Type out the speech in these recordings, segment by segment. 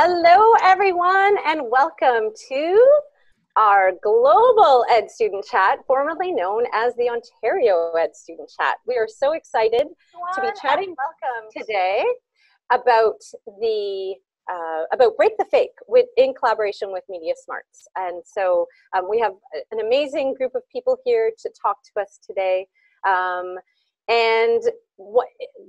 Hello, everyone, and welcome to our Global Ed Student Chat, formerly known as the Ontario Ed Student Chat. We are so excited to be chatting today about Break the Fake in collaboration with Media Smarts. And so we have an amazing group of people here to talk to us today.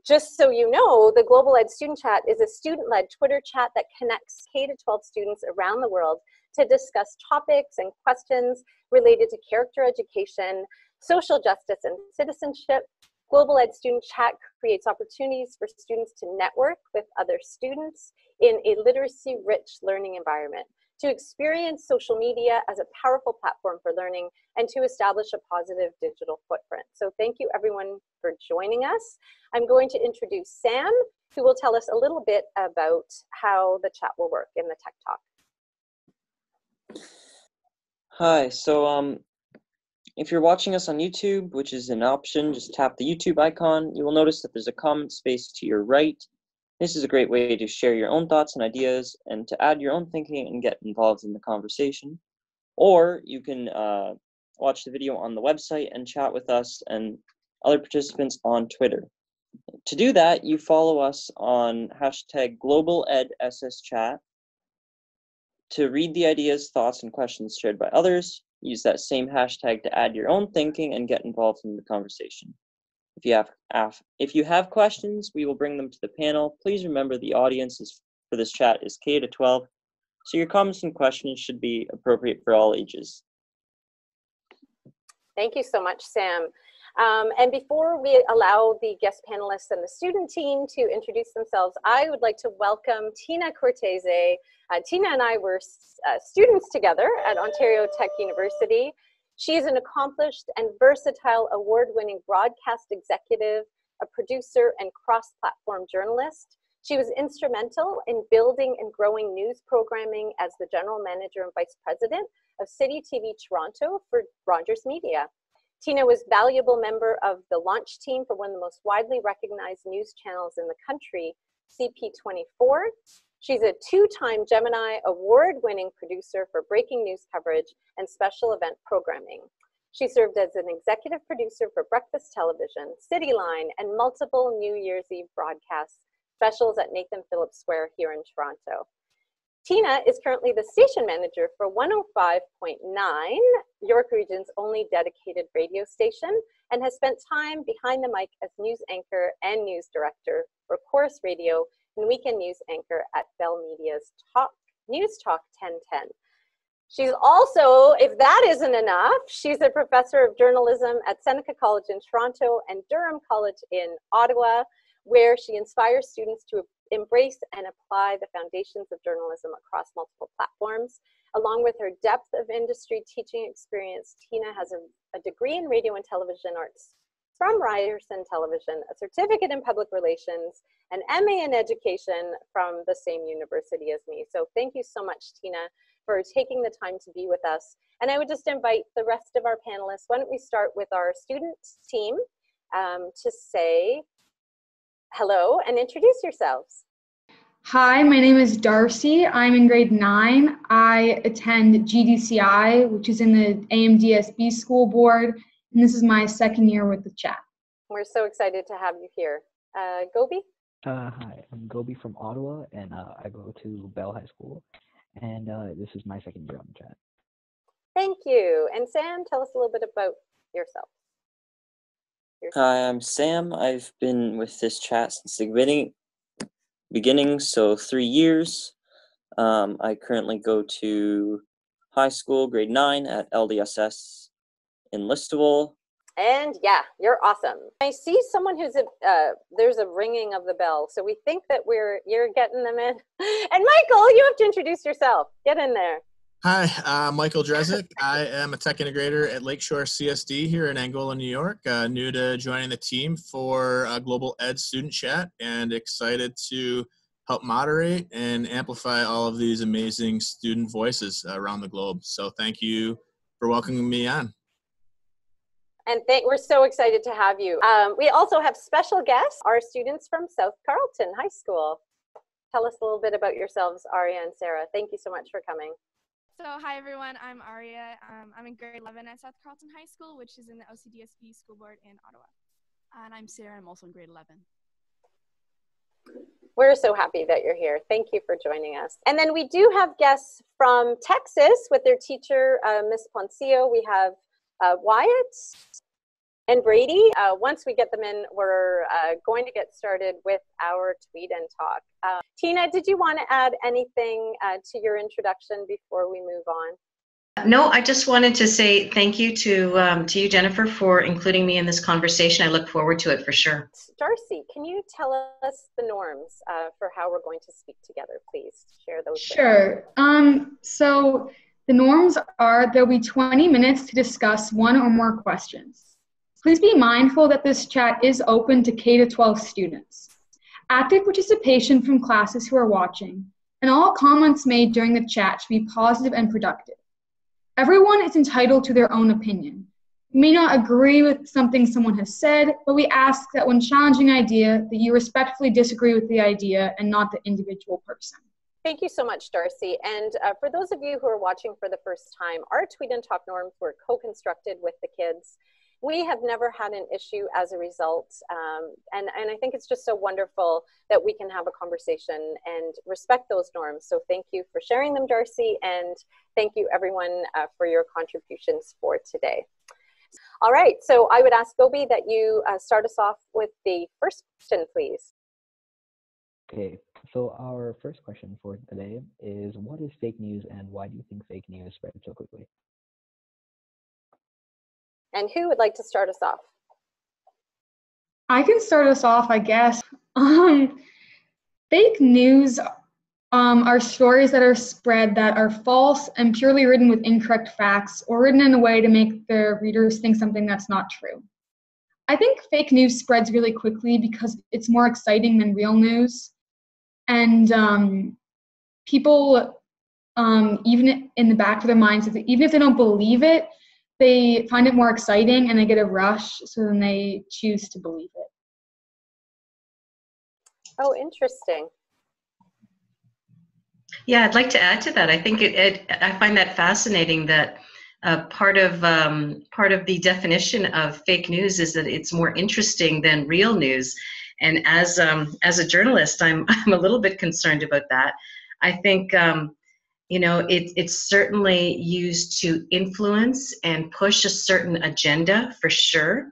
Just so you know, the Global Ed Student Chat is a student-led Twitter chat that connects K-12 students around the world to discuss topics and questions related to character education, social justice, and citizenship. Global Ed Student Chat creates opportunities for students to network with other students in a literacy-rich learning environment, to experience social media as a powerful platform for learning, and to establish a positive digital footprint. So thank you everyone for joining us. I'm going to introduce Sam, who will tell us a little bit about how the chat will work in the Tech Talk. Hi, so if you're watching us on YouTube, which is an option, just tap the YouTube icon. You will notice that there's a comment space to your right. This is a great way to share your own thoughts and ideas and to add your own thinking and get involved in the conversation. Or you can watch the video on the website and chat with us and other participants on Twitter. To do that, you follow us on hashtag #GlobalEdSSChat. To read the ideas, thoughts, and questions shared by others, use that same hashtag to add your own thinking and get involved in the conversation. If you have questions, we will bring them to the panel. Please remember the audience for this chat is K-12, so your comments and questions should be appropriate for all ages. Thank you so much, Sam. And before we allow the guest panelists and the student team to introduce themselves, I would like to welcome Tina Cortese. Tina and I were students together at Ontario Tech University. She is an accomplished and versatile award-winning broadcast executive, a producer, and cross-platform journalist. She was instrumental in building and growing news programming as the general manager and vice president of City TV Toronto for Rogers Media. Tina was a valuable member of the launch team for one of the most widely recognized news channels in the country, CP24. She's a two-time Gemini award-winning producer for breaking news coverage and special event programming. She served as an executive producer for Breakfast Television, Cityline, and multiple New Year's Eve broadcast specials at Nathan Phillips Square here in Toronto. Tina is currently the station manager for 105.9, York Region's only dedicated radio station, and has spent time behind the mic as news anchor and news director for Chorus Radio and weekend news anchor at Bell Media's News Talk 1010. She's also, if that isn't enough, she's a professor of journalism at Seneca College in Toronto and Durham College in Ottawa, where she inspires students to embrace and apply the foundations of journalism across multiple platforms. Along with her depth of industry teaching experience, Tina has a degree in radio and television arts from Ryerson Television, a certificate in public relations, an MA in education from the same university as me. So thank you so much, Tina, for taking the time to be with us. And I would just invite the rest of our panelists, why don't we start with our student team to say hello and introduce yourselves. Hi, my name is Darcy. I'm in grade 9. I attend GDCI, which is in the AMDSB school board, and this is my second year with the chat. We're so excited to have you here. Gobi? Hi, I'm Gobi from Ottawa, and I go to Bell High School, and this is my second year on the chat. Thank you. And Sam, tell us a little bit about yourself. Hi, I'm Sam. I've been with this chat since the beginning, so 3 years. I currently go to high school, grade 9 at LDSS in Listowel. And yeah, you're awesome. I see someone who's there's a ringing of the bell, so we think that you're getting them in. And Michael, you have to introduce yourself. Get in there. Hi, Michael Drezik. I am a tech integrator at Lakeshore CSD here in Angola, New York. New to joining the team for Global Ed Student Chat, and excited to help moderate and amplify all of these amazing student voices around the globe. So thank you for welcoming me on. And we're so excited to have you. We also have special guests, our students from South Carleton High School. tell us a little bit about yourselves, Aria and Sarah. Thank you so much for coming. So hi everyone, I'm Aria. I'm in grade 11 at South Carleton High School, which is in the OCDSB School Board in Ottawa. And I'm Sarah, I'm also in grade 11. We're so happy that you're here. Thank you for joining us. And then we do have guests from Texas with their teacher, Miss Poncillo. We have Wyatt and Brady. Once we get them in, we're going to get started with our Tweet and Talk. Tina, did you want to add anything to your introduction before we move on? No, I just wanted to say thank you to you, Jennifer, for including me in this conversation. I look forward to it for sure. Darcy, can you tell us the norms for how we're going to speak together, please? Share those. Sure. So the norms are there'll be 20 minutes to discuss one or more questions. Please be mindful that this chat is open to K-12 students. Active participation from classes who are watching, and all comments made during the chat should be positive and productive. Everyone is entitled to their own opinion. You may not agree with something someone has said, but we ask that when challenging an idea, that you respectfully disagree with the idea and not the individual person. Thank you so much, Darcy. And for those of you who are watching for the first time, our Tweet and Talk norms were co-constructed with the kids. We have never had an issue as a result, and I think it's just so wonderful that we can have a conversation and respect those norms. So thank you for sharing them, Darcy, and thank you everyone for your contributions for today. All right, so I would ask Gobi that you start us off with the first question, please. Okay, so our first question for today is, what is fake news and why do you think fake news spread so quickly? And who would like to start us off? I can start us off, I guess. Fake news are stories that are spread that are false and purely written with incorrect facts or written in a way to make their readers think something that's not true. I think fake news spreads really quickly because it's more exciting than real news. And people, even in the back of their minds, even if they don't believe it, they find it more exciting and they get a rush, so then they choose to believe it. Oh, interesting. Yeah, I'd like to add to that. I think I find that fascinating that part of the definition of fake news is that it's more interesting than real news. And as a journalist, I'm a little bit concerned about that. I think it's certainly used to influence and push a certain agenda for sure,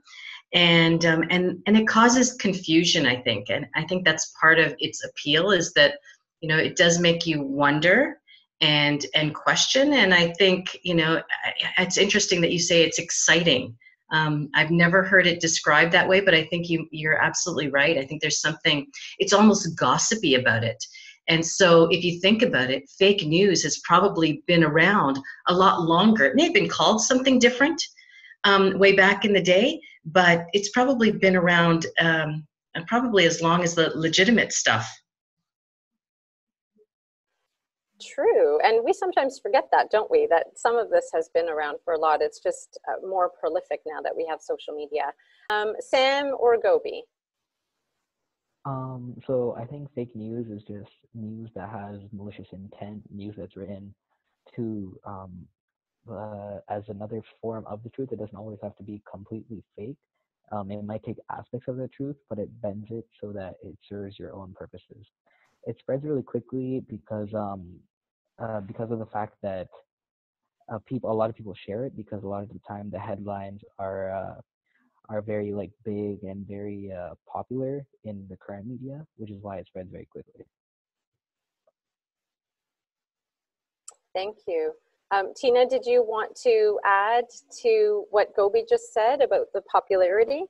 and it causes confusion, I think, and I think that's part of its appeal is that it does make you wonder and question, and I think it's interesting that you say it's exciting. I've never heard it described that way, but I think you're absolutely right. I think there's something, it's almost gossipy about it. And so if you think about it, fake news has probably been around a lot longer. It may have been called something different way back in the day, but it's probably been around probably as long as the legitimate stuff. True, and we sometimes forget that, don't we? That some of this has been around for a lot. It's just more prolific now that we have social media. Sam or Gobi? So I think fake news is just news that has malicious intent, news that's written to as another form of the truth. It doesn't always have to be completely fake. It might take aspects of the truth, but it bends it so that it serves your own purposes. It spreads really quickly because of the fact that a lot of people share it, because a lot of the time the headlines are very big and very popular in the current media, which is why it spreads very quickly. Thank you. Tina, did you want to add to what Gobi just said about the popularity?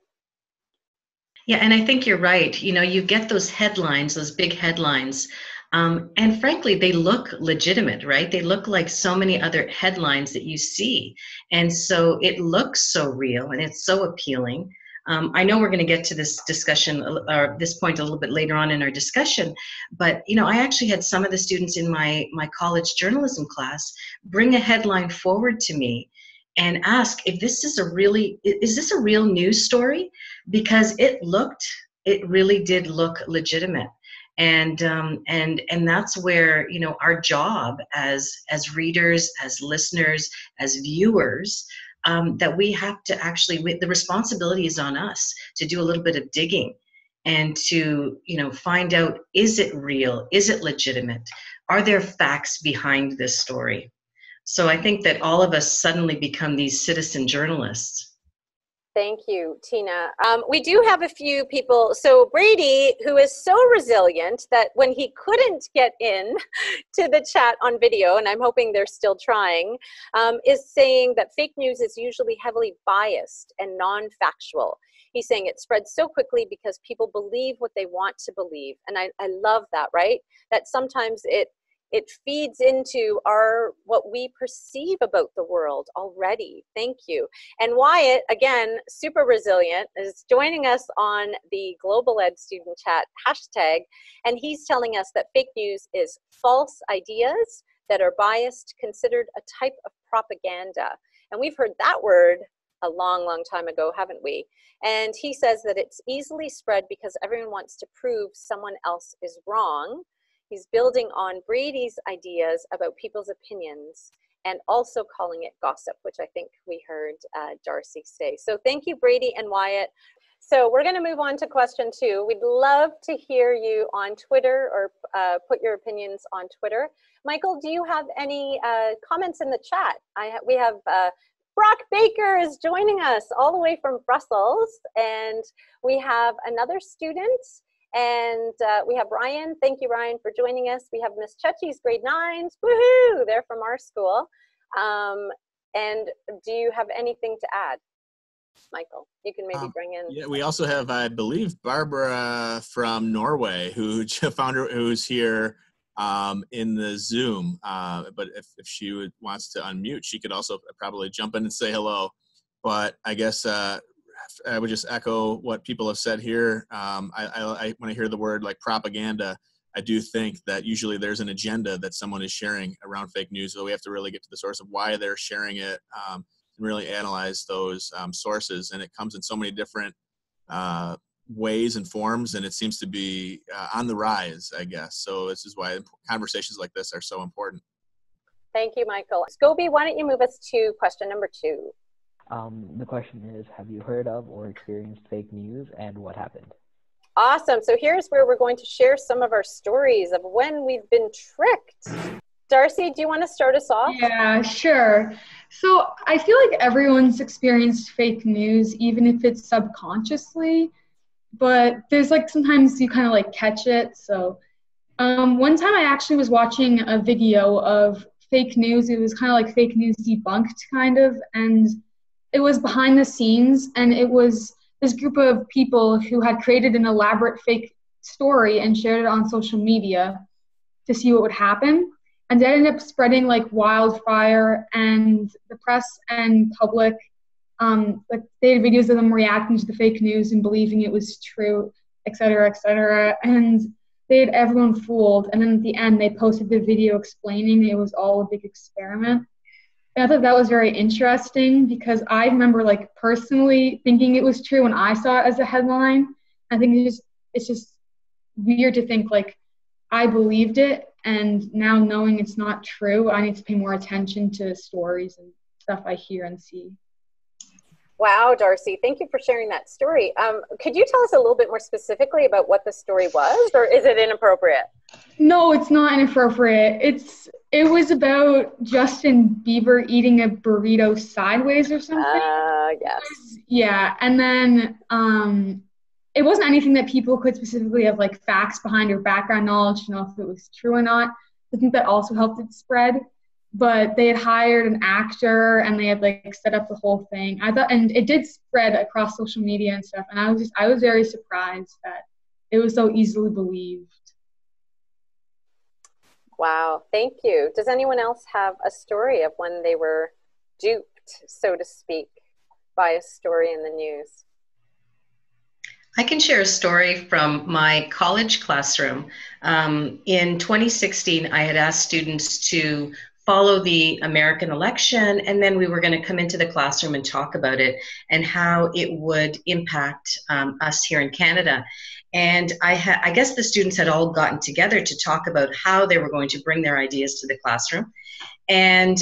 Yeah, and I think you're right. You get those headlines, those big headlines, and frankly, they look legitimate, right? They look like so many other headlines that you see. And so it looks so real and it's so appealing. I know we're going to get to this discussion or this point a little bit later on in our discussion, but I actually had some of the students in my college journalism class bring a headline forward to me and ask if is this a real news story? Because it really did look legitimate. And that's where, you know, our job as readers, as listeners, as viewers, that we have to actually, the responsibility is on us to do a little bit of digging and to, you know, find out, is it real? Is it legitimate? Are there facts behind this story? So I think that all of us suddenly become these citizen journalists. Thank you, Tina. We do have a few people. So Brady, who is so resilient that when he couldn't get in to the chat on video, and I'm hoping they're still trying, is saying that fake news is usually heavily biased and non-factual. He's saying it spreads so quickly because people believe what they want to believe. And I love that, right? That sometimes it feeds into what we perceive about the world already. Thank you. And Wyatt, again, super resilient, is joining us on the Global Ed Student Chat hashtag, and he's telling us that fake news is false ideas that are biased, considered a type of propaganda. And we've heard that word a long, long time ago, haven't we? And he says that it's easily spread because everyone wants to prove someone else is wrong. He's building on Brady's ideas about people's opinions and also calling it gossip, which I think we heard Darcy say. So thank you, Brady and Wyatt. So we're going to move on to question 2. We'd love to hear you on Twitter or put your opinions on Twitter. Michael, do you have any comments in the chat? We have Brock Baker is joining us all the way from Brussels, and we have another student. And we have Ryan. Thank you, Ryan, for joining us. We have Miss Chechi's grade 9s. Woohoo! They're from our school. And do you have anything to add, Michael? You can maybe bring in. Yeah, we also have, I believe, Barbara from Norway, who's here in the Zoom. But if she wants to unmute, she could also probably jump in and say hello. But I guess I would just echo what people have said here. When I hear the word like propaganda, I do think that usually there's an agenda that someone is sharing around fake news. So we have to really get to the source of why they're sharing it and really analyze those sources. And it comes in so many different ways and forms, and it seems to be on the rise, I guess. So this is why conversations like this are so important. Thank you, Michael. Scobie, why don't you move us to question number 2? The question is, have you heard of or experienced fake news, and what happened? Awesome. So here's where we're going to share some of our stories of when we've been tricked. Darcy, do you want to start us off? Yeah, sure. So I feel like everyone's experienced fake news, even if it's subconsciously, but there's like sometimes you kind of like catch it. So one time I actually was watching a video of fake news. It was kind of like fake news debunked kind of, and it was behind the scenes, and it was this group of people who had created an elaborate fake story and shared it on social media to see what would happen. And that ended up spreading like wildfire, and the press and public, like they had videos of them reacting to the fake news and believing it was true, et cetera, and they had everyone fooled. And then at the end, they posted the video explaining it was all a big experiment. And I thought that was very interesting because I remember like personally thinking it was true when I saw it as a headline. I think it's just weird to think like I believed it, and now knowing it's not true, I need to pay more attention to stories and stuff I hear and see. Wow, Darcy, thank you for sharing that story. Could you tell us a little bit more specifically about what the story was, or is it inappropriate? No, it's not inappropriate. It was about Justin Bieber eating a burrito sideways or something. Yes. Yeah, and then it wasn't anything that people could specifically have like facts behind or background knowledge to know if it was true or not. I think that also helped it spread. But they had hired an actor and they had like set up the whole thing. I thought, and it did spread across social media and stuff. And I was very surprised that it was so easily believed. Wow, thank you. Does anyone else have a story of when they were duped, so to speak, by a story in the news? I can share a story from my college classroom. In 2016, I had asked students to follow the American election, and then we were going to come into the classroom and talk about it and how it would impact us here in Canada. And I guess the students had all gotten together to talk about how they were going to bring their ideas to the classroom. And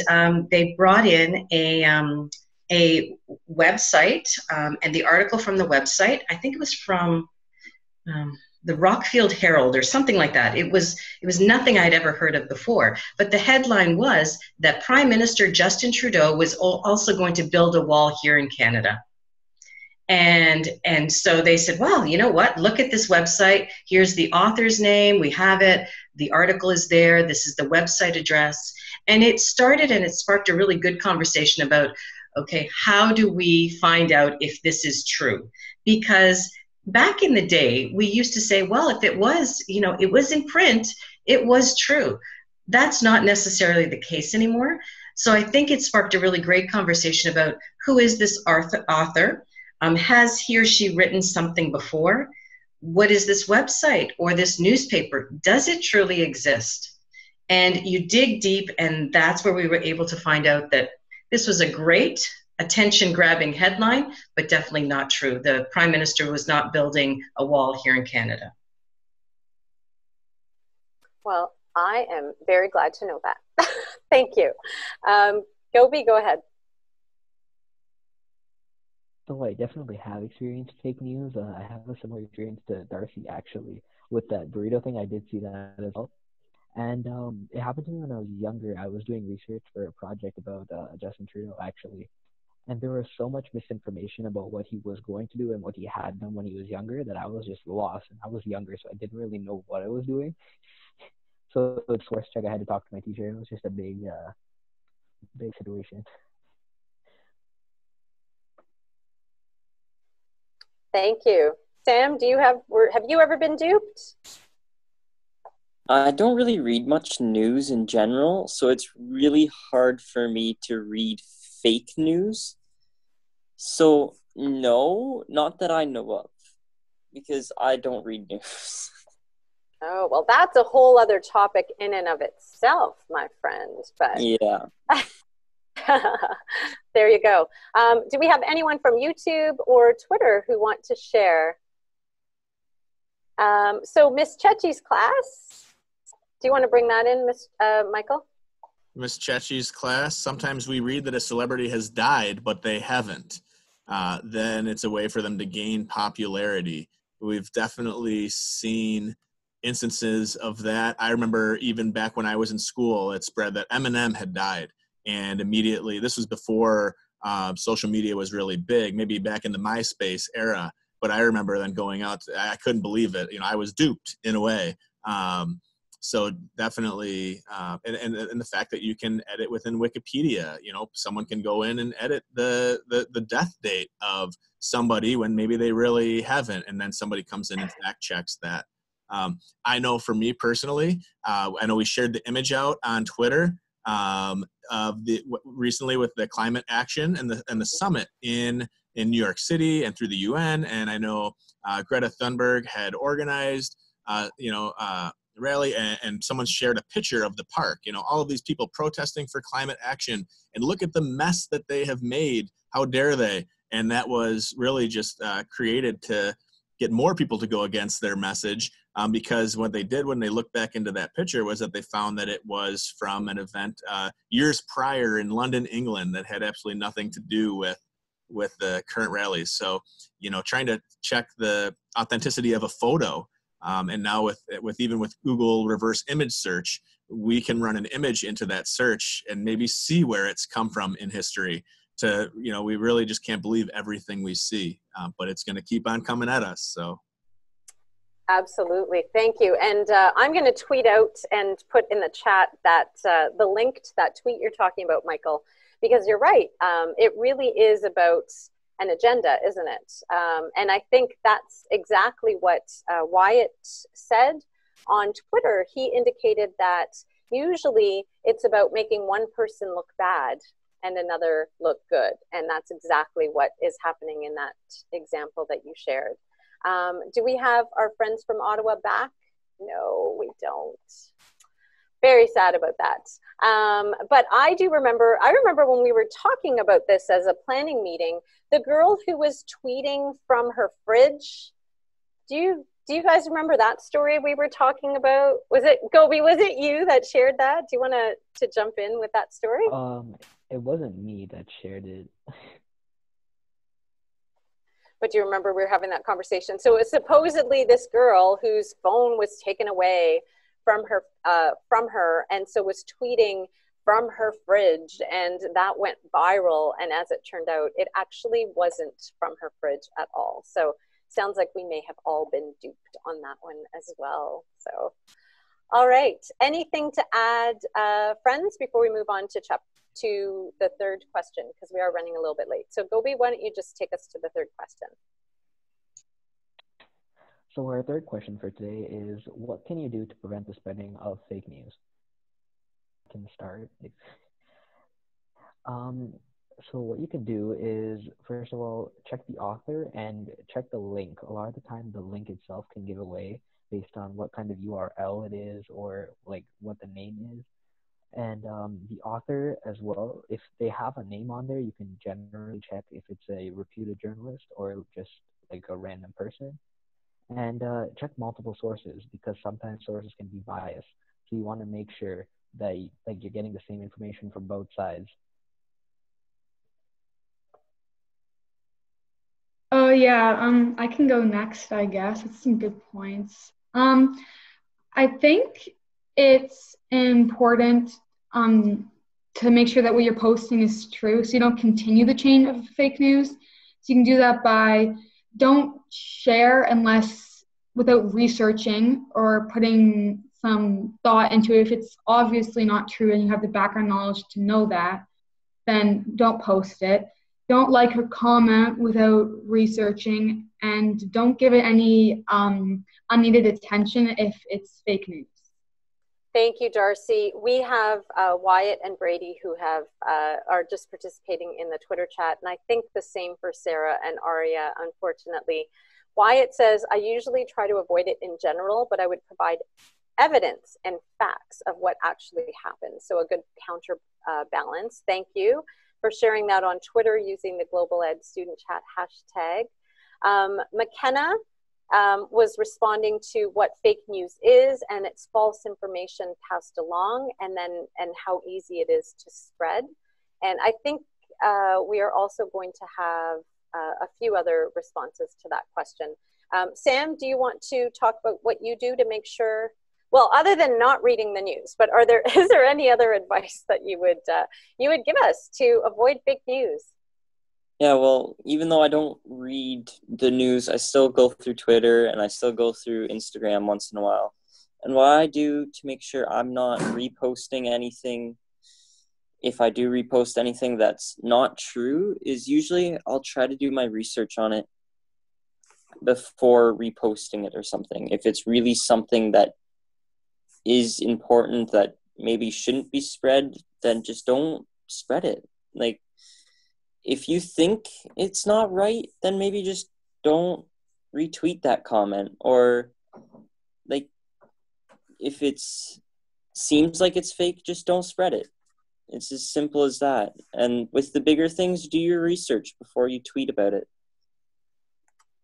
they brought in a website, and the article from the website, I think it was from the Rockfield Herald or something like that. It was nothing I'd ever heard of before. But the headline was that Prime Minister Justin Trudeau was also going to build a wall here in Canada. And so they said, well, you know what? Look at this website. Here's the author's name. We have it. The article is there. This is the website address. And it started and it sparked a really good conversation about, okay, how do we find out if this is true? Because back in the day, we used to say, well, if it was, it was in print, it was true. That's not necessarily the case anymore. So I think it sparked a really great conversation about who is this author? Has he or she written something before? What is this website or this newspaper? Does it truly exist? And you dig deep, and that's where we were able to find out that this was a great attention-grabbing headline, but definitely not true. The Prime Minister was not building a wall here in Canada. Well, I am very glad to know that. Thank you. Gobi, go ahead. So I definitely have experienced fake news. I have a similar experience to Darcy, actually, with that burrito thing. I did see that as well. And it happened to me when I was younger. I was doing research for a project about Justin Trudeau, actually. And there was so much misinformation about what he was going to do and what he had done when he was younger that I was just lost. And I was younger, so I didn't really know what I was doing. So with source check, I had to talk to my teacher. It was just a big situation. Thank you. Sam, have you ever been duped? I don't really read much news in general, so it's really hard for me to read fake news. So no, not that I know of, because I don't read news. Oh, well, that's a whole other topic in and of itself, my friend. But Yeah. There you go. Do we have anyone from YouTube or Twitter who want to share? So Miss Chechi's class, do you want to bring that in, Michael? Miss Chechi's class, sometimes we read that a celebrity has died, but they haven't. Then it's a way for them to gain popularity. We've definitely seen instances of that. I remember even back when I was in school, it spread that Eminem had died. And immediately, this was before social media was really big, maybe back in the MySpace era. But I remember then going out, I couldn't believe it. I was duped in a way. So definitely, and the fact that you can edit within Wikipedia, someone can go in and edit the death date of somebody when maybe they really haven't. And then somebody comes in and fact checks that. I know for me personally, I know we shared the image out on Twitter of recently with the climate action and the summit in New York City and through the UN. And I know Greta Thunberg had organized, rally, and someone shared a picture of the park, all of these people protesting for climate action, and look at the mess that they have made. How dare they? And that was really just created to get more people to go against their message, because what they did when they looked back into that picture was that they found that it was from an event years prior in London, England, that had absolutely nothing to do with the current rallies. So, trying to check the authenticity of a photo, and now with Google reverse image search, we can run an image into that search and maybe see where it's come from in history. We really just can't believe everything we see, but it's going to keep on coming at us. So. Absolutely. Thank you. And I'm going to tweet out and put in the chat that the link to that tweet you're talking about, Michael, because you're right. It really is about an agenda, isn't it? And I think that's exactly what Wyatt said on Twitter. He indicated that usually it's about making one person look bad and another look good. And that's exactly what is happening in that example that you shared. Do we have our friends from Ottawa back? No, we don't. Very sad about that. But I remember when we were talking about this as a planning meeting, the girl who was tweeting from her fridge, do Do you guys remember that story we were talking about? Was it, Gobi, was it you that shared that? Do you want to jump in with that story? It wasn't me that shared it. But do you remember we were having that conversation? So it was supposedly this girl whose phone was taken away from her, and so was tweeting from her fridge, and that went viral. And as it turned out, it actually wasn't from her fridge at all. So sounds like we may have all been duped on that one as well. So, all right. Anything to add, friends, before we move on to the third question, because we are running a little bit late. So Gobi, why don't you just take us to the third question? So our third question for today is, what can you do to prevent the spreading of fake news? I can start. So what you can do is, first of all, check the author and check the link. A lot of the time, the link itself can give away based on what kind of URL it is or like what the name is. And the author as well, if they have a name on there, you can generally check if it's a reputed journalist or just like a random person. And check multiple sources, because sometimes sources can be biased. So you want to make sure that you're getting the same information from both sides. Oh yeah, I can go next, I guess. It's some good points. I think it's important to make sure that what you're posting is true, so you don't continue the chain of fake news. So you can do that by don't share unless without researching or putting some thought into it. If it's obviously not true and you have the background knowledge to know that, then don't post it. Don't like or comment without researching, and don't give it any unneeded attention if it's fake news. Thank you, Darcy. We have Wyatt and Brady who are just participating in the Twitter chat, and I think the same for Sarah and Aria, unfortunately. Wyatt says, I usually try to avoid it in general, but I would provide evidence and facts of what actually happened. So a good counterbalance. Thank you for sharing that on Twitter using the Global Ed Student Chat hashtag. McKenna was responding to what fake news is, and it's false information passed along, and how easy it is to spread. And I think we are also going to have a few other responses to that question. Sam, do you want to talk about what you do to make sure, well, other than not reading the news, but is there any other advice that you would give us to avoid fake news? Yeah, well, even though I don't read the news, I still go through Twitter and I still go through Instagram once in a while. And what I do to make sure I'm not reposting anything, if I do repost anything that's not true, is usually I'll try to do my research on it before reposting it or something. If it's really something that is important that maybe shouldn't be spread, then just don't spread it. Like, if you think it's not right, then maybe just don't retweet that comment. Or like, if it seems like it's fake, just don't spread it. It's as simple as that. And with the bigger things, do your research before you tweet about it.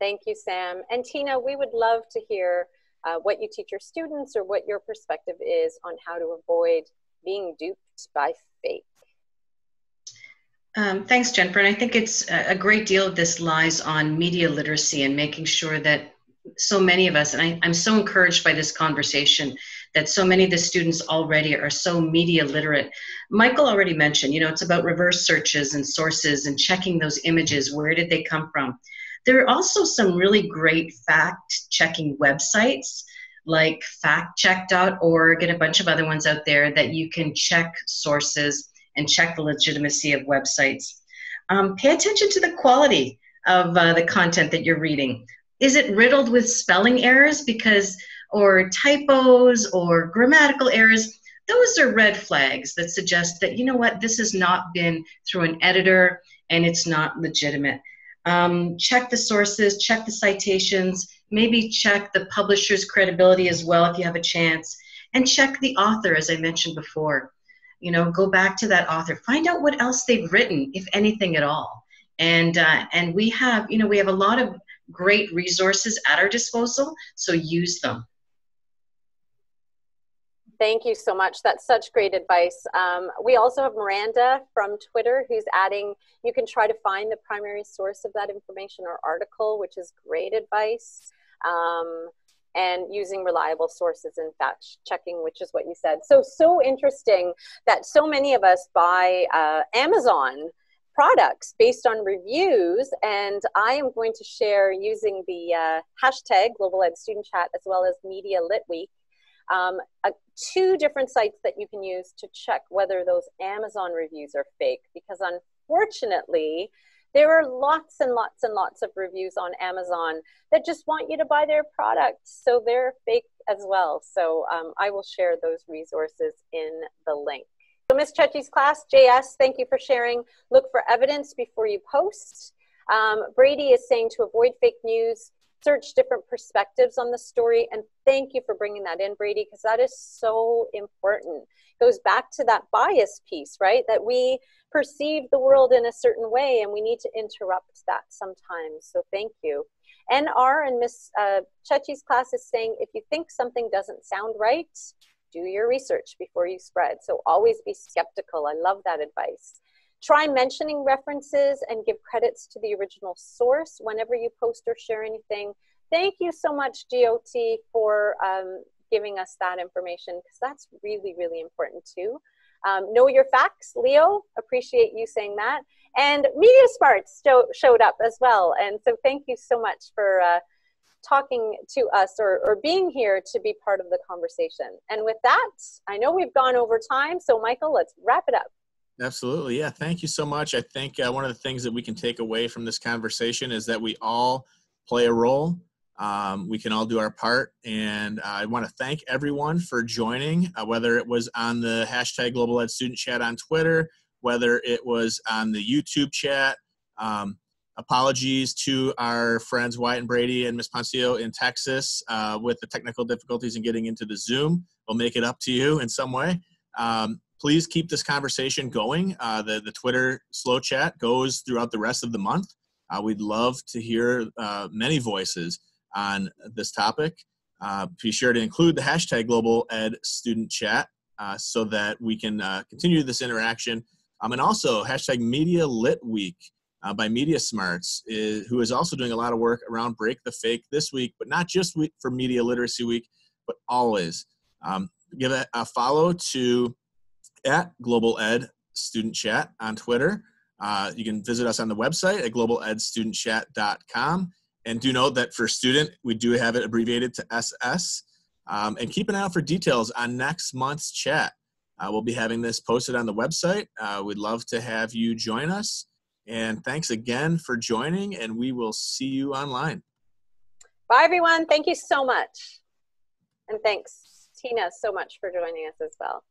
Thank you, Sam. And Tina, we would love to hear what you teach your students or what your perspective is on how to avoid being duped by fake. Thanks, Jennifer. And I think it's a great deal of this lies on media literacy and making sure that so many of us, and I'm so encouraged by this conversation, that so many of the students already are so media literate. Michael already mentioned, it's about reverse searches and sources and checking those images. Where did they come from? There are also some really great fact-checking websites like factcheck.org and a bunch of other ones out there that you can check sources and check the legitimacy of websites. Pay attention to the quality of the content that you're reading. Is it riddled with spelling errors or typos or grammatical errors? Those are red flags that suggest that, this has not been through an editor and it's not legitimate. Check the sources, check the citations, maybe check the publisher's credibility as well if you have a chance, and check the author, as I mentioned before. Go back to that author, find out what else they've written, if anything at all. And we have a lot of great resources at our disposal, so use them. Thank you so much. That's such great advice. We also have Miranda from Twitter who's adding, you can try to find the primary source of that information or article, which is great advice. And using reliable sources and fact checking, which is what you said. So interesting that so many of us buy Amazon products based on reviews, and I am going to share using the hashtag Global Ed Student Chat as well as Media Lit Week, 2 different sites that you can use to check whether those Amazon reviews are fake, because unfortunately, there are lots and lots and lots of reviews on Amazon that just want you to buy their product, so they're fake as well. So I will share those resources in the link. So Ms. Chechi's class, JS, thank you for sharing. Look for evidence before you post. Brady is saying to avoid fake news, search different perspectives on the story, and thank you for bringing that in, Brady, because that is so important. It goes back to that bias piece, right? That we perceive the world in a certain way, and we need to interrupt that sometimes. So thank you. NR and Ms. Chechi's class is saying, if you think something doesn't sound right, do your research before you spread. So always be skeptical. I love that advice. Try mentioning references and give credits to the original source whenever you post or share anything. Thank you so much, GOT, for giving us that information, because that's really, really important too. Know your facts, Leo, appreciate you saying that. And Media Smarts showed up as well. And so thank you so much for talking to us or being here to be part of the conversation. And with that, I know we've gone over time. So Michael, let's wrap it up. Absolutely. Yeah. Thank you so much. I think one of the things that we can take away from this conversation is that we all play a role. We can all do our part. And I want to thank everyone for joining, whether it was on the hashtag Global Ed Student Chat on Twitter, whether it was on the YouTube chat. Apologies to our friends Wyatt and Brady and Ms. Poncio in Texas with the technical difficulties in getting into the Zoom. We'll make it up to you in some way. Please keep this conversation going. The Twitter slow chat goes throughout the rest of the month. We'd love to hear many voices on this topic. Be sure to include the hashtag Global Ed Student Chat so that we can continue this interaction. And also hashtag Media Lit Week by Media Smarts, who is also doing a lot of work around Break the Fake this week, but not just for Media Literacy Week, but always. Give a follow to at Global Ed Student Chat on Twitter. You can visit us on the website at globaledstudentchat.com. And do note that for student, we do have it abbreviated to SS. And keep an eye out for details on next month's chat. We'll be having this posted on the website. We'd love to have you join us. And thanks again for joining, and we will see you online. Bye, everyone. Thank you so much. And thanks, Tina, so much for joining us as well.